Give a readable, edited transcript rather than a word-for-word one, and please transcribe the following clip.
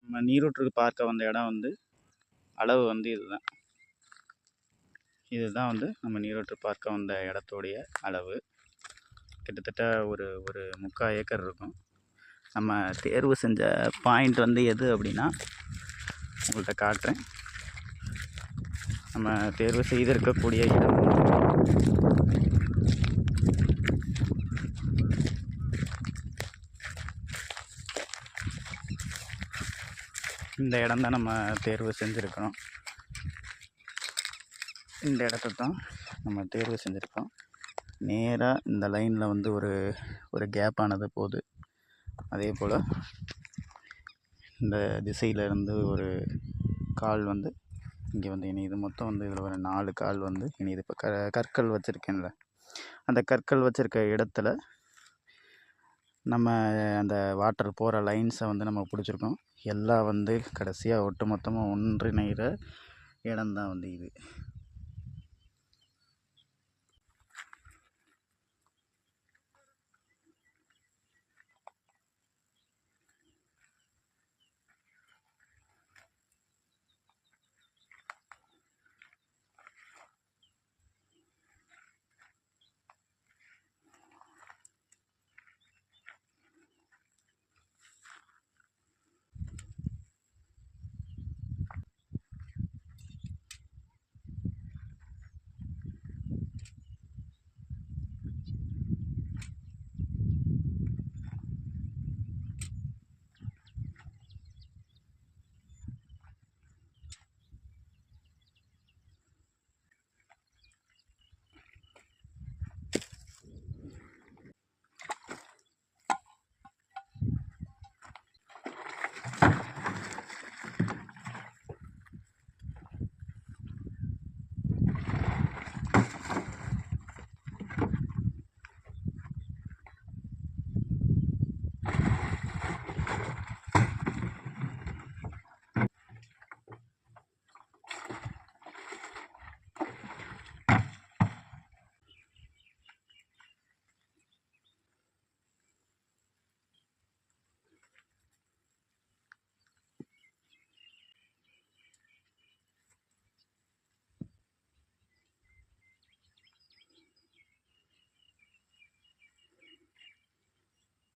நம்ம நீரூற்றுக்கு பார்க்க வந்த இடம் வந்து அளவு வந்து இதுதான். இதுதான் வந்து நம்ம நீரூற்று பார்க்க வந்த இடத்துடைய அளவு. கிட்டத்தட்ட ஒரு ஒரு 3/4 ஏக்கர் இருக்கும். நம்ம தேர்வு செஞ்ச பாயிண்ட் வந்து எது அப்படின்னா உங்கள்கிட்ட காட்டுறேன். நம்ம தேர்வு செய்திருக்கக்கூடிய இடம் இந்த இடம் தான். நம்ம தேர்வு செஞ்சுருக்கிறோம். இந்த இடத்த தான் நம்ம தேர்வு செஞ்சுருக்கோம். நேராக இந்த லைனில் வந்து ஒரு கேப் ஆனது போகுது. அதே போல் இந்த திசையிலேருந்து ஒரு கால் வந்து இங்கே வந்து இணையுது. மொத்தம் வந்து இதில் ஒரு 4 கால் வந்து இணையுது. இப்போ கற்கள் வச்சுருக்கேன்ல, அந்த கற்கள் வச்சுருக்க இடத்துல நம்ம அந்த வாட்டர் போகிற லைன்ஸை வந்து நம்ம பிடிச்சிருக்கோம். எல்லாம் வந்து கடைசியாக ஒட்டு மொத்தமாக ஒன்றிணைகிற இடம்தான் வந்து இது.